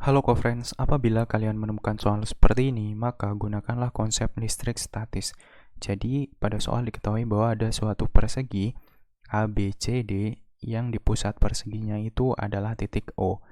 Halo co-friends, apabila kalian menemukan soal seperti ini, maka gunakanlah konsep listrik statis. Jadi, pada soal diketahui bahwa ada suatu persegi A, B, C, D yang di pusat perseginya itu adalah titik O.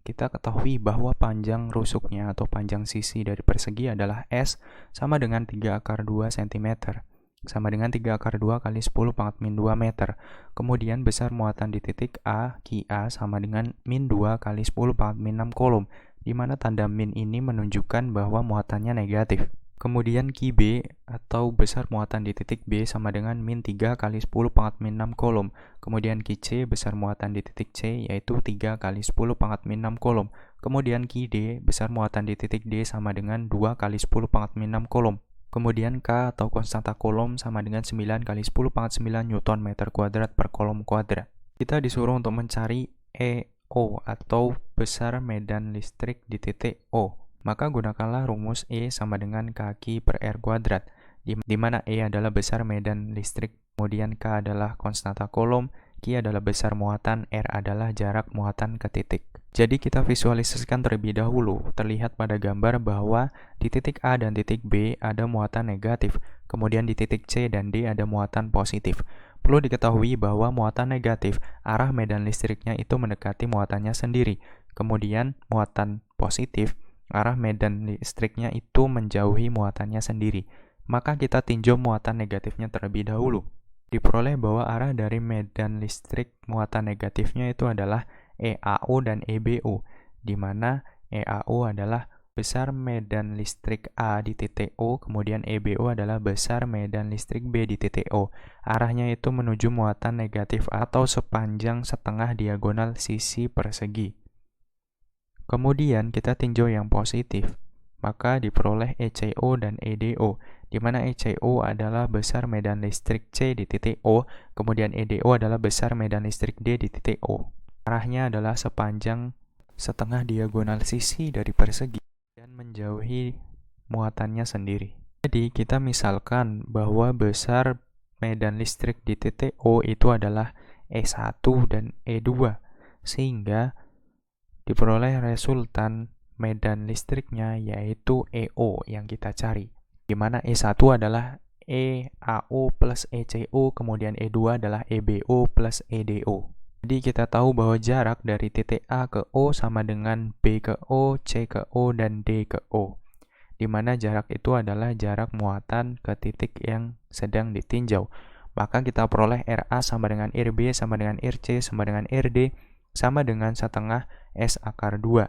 Kita ketahui bahwa panjang rusuknya atau panjang sisi dari persegi adalah S sama dengan 3 akar 2 cm. Sama dengan 3 akar 2 kali 10 pangkat min 2 meter. Kemudian besar muatan di titik A, QA sama dengan min 2 kali 10 pangkat min 6 kolom, di mana tanda min ini menunjukkan bahwa muatannya negatif. Kemudian QB atau besar muatan di titik B sama dengan min 3 kali 10 pangkat min 6 kolom. Kemudian QC besar muatan di titik C yaitu 3 kali 10 pangkat min 6 kolom. Kemudian QD besar muatan di titik D sama dengan 2 kali 10 pangkat min 6 kolom. Kemudian K atau konstanta kolom sama dengan 9 kali 10 pangkat 9 Newton meter kuadrat per kolom kuadrat. Kita disuruh untuk mencari EO atau besar medan listrik di titik O. Maka gunakanlah rumus E sama dengan kaki per R kuadrat, di mana E adalah besar medan listrik, kemudian K adalah konstanta kolom, Q adalah besar muatan, R adalah jarak muatan ke titik. Jadi kita visualisasikan terlebih dahulu. Terlihat pada gambar bahwa di titik A dan titik B ada muatan negatif, kemudian di titik C dan D ada muatan positif. Perlu diketahui bahwa muatan negatif, arah medan listriknya itu mendekati muatannya sendiri. Kemudian muatan positif, arah medan listriknya itu menjauhi muatannya sendiri. Maka kita tinjau muatan negatifnya terlebih dahulu. Diperoleh bahwa arah dari medan listrik muatan negatifnya itu adalah EAO dan EBO, di mana EAO adalah besar medan listrik A di titik O, kemudian EBO adalah besar medan listrik B di titik O. Arahnya itu menuju muatan negatif atau sepanjang setengah diagonal sisi persegi. Kemudian kita tinjau yang positif, maka diperoleh ECO dan EDO, di mana ECO adalah besar medan listrik C di titik O, kemudian EDO adalah besar medan listrik D di titik O. Arahnya adalah sepanjang setengah diagonal sisi dari persegi dan menjauhi muatannya sendiri. Jadi kita misalkan bahwa besar medan listrik di titik O itu adalah E1 dan E2, sehingga diperoleh resultan medan listriknya yaitu EO yang kita cari, di mana E1 adalah EAO plus ECO, kemudian E2 adalah EBO plus EDO. Jadi kita tahu bahwa jarak dari titik A ke O sama dengan B ke O, C ke O, dan D ke O, di mana jarak itu adalah jarak muatan ke titik yang sedang ditinjau. Maka kita peroleh RA sama dengan RB sama dengan RC sama dengan RD sama dengan setengah S akar 2,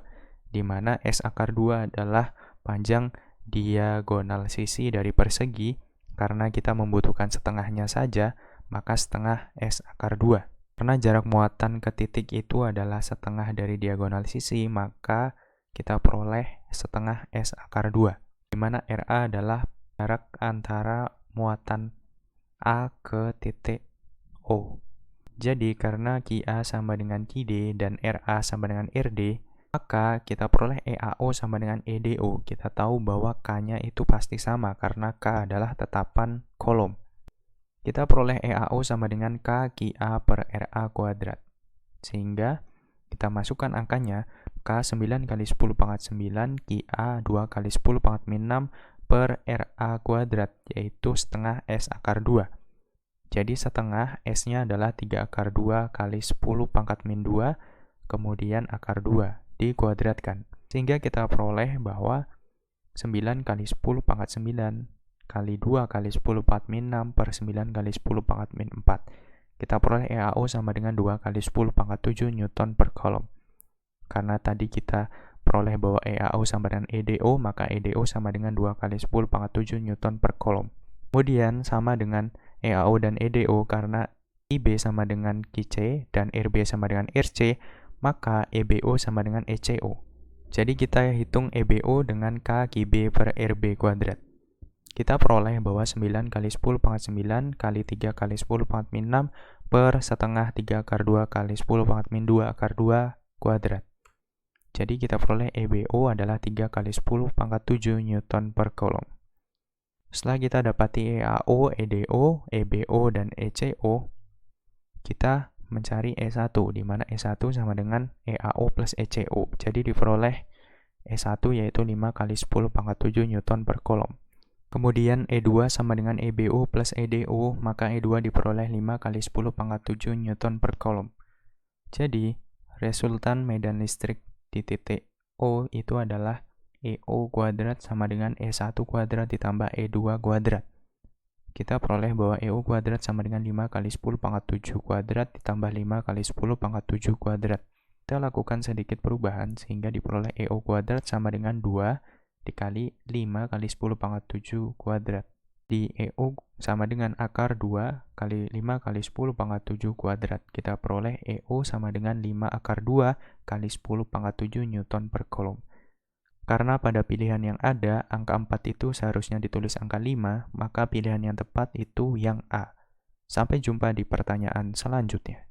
di mana S akar 2 adalah panjang diagonal sisi dari persegi. Karena kita membutuhkan setengahnya saja, maka setengah S akar 2. Karena jarak muatan ke titik itu adalah setengah dari diagonal sisi, maka kita peroleh setengah S akar 2, di mana RA adalah jarak antara muatan A ke titik O. Jadi karena QA sama dengan QD dan RA sama dengan RD, maka kita peroleh EAO sama dengan EDO. Kita tahu bahwa K-nya itu pasti sama karena K adalah tetapan kolom. Kita peroleh EAO sama dengan K QA per RA kuadrat. Sehingga kita masukkan angkanya, K 9 kali 10 pangkat 9, QA 2 kali 10 pangkat min 6 per RA kuadrat, yaitu setengah S akar 2. Jadi setengah S-nya adalah 3 akar 2 kali 10 pangkat min 2, kemudian akar 2, dikuadratkan. Sehingga kita peroleh bahwa 9 kali 10 pangkat 9 kali 2 kali 10 pangkat min 6 per 9 kali 10 pangkat min 4. Kita peroleh EAO sama dengan 2 kali 10 pangkat 7 Newton per kolom. Karena tadi kita peroleh bahwa EAO sama dengan EDO, maka EDO sama dengan 2 kali 10 pangkat 7 Newton per kolom. Kemudian sama dengan EAO dan EDO, karena IB sama dengan QC dan RB sama dengan RC, maka EBO sama dengan ECO. Jadi kita hitung EBO dengan K QB per RB kuadrat. Kita peroleh bahwa 9 kali 10 pangkat 9 kali 3 kali 10 pangkat min 6 per setengah 3 akar 2 kali 10 pangkat min 2 akar 2 kuadrat. Jadi kita peroleh EBO adalah 3 kali 10 pangkat 7 Newton per kolom. Setelah kita dapati EAO, EDO, EBO, dan ECO, kita mencari E1, di mana E1 sama dengan EAO plus ECO. Jadi diperoleh E1 yaitu 5 kali 10 pangkat 7 Newton per kolom. Kemudian E2 sama dengan EBO plus EDO, maka E2 diperoleh 5 kali 10 pangkat 7 Newton per kolom. Jadi, resultan medan listrik di titik O itu adalah EO kuadrat sama dengan E1 kuadrat ditambah E2 kuadrat. Kita peroleh bahwa EO kuadrat sama dengan 5 kali 10 pangkat 7 kuadrat ditambah 5 kali 10 pangkat 7 kuadrat. Kita lakukan sedikit perubahan sehingga diperoleh EO kuadrat sama dengan 2 dikali 5 kali 10 pangkat 7 kuadrat. Di EO sama dengan akar 2 kali 5 kali 10 pangkat 7 kuadrat. Kita peroleh EO sama dengan 5 akar 2 kali 10 pangkat 7 Newton per kolom. Karena pada pilihan yang ada, angka 4 itu seharusnya ditulis angka 5, maka pilihan yang tepat itu yang A. Sampai jumpa di pertanyaan selanjutnya.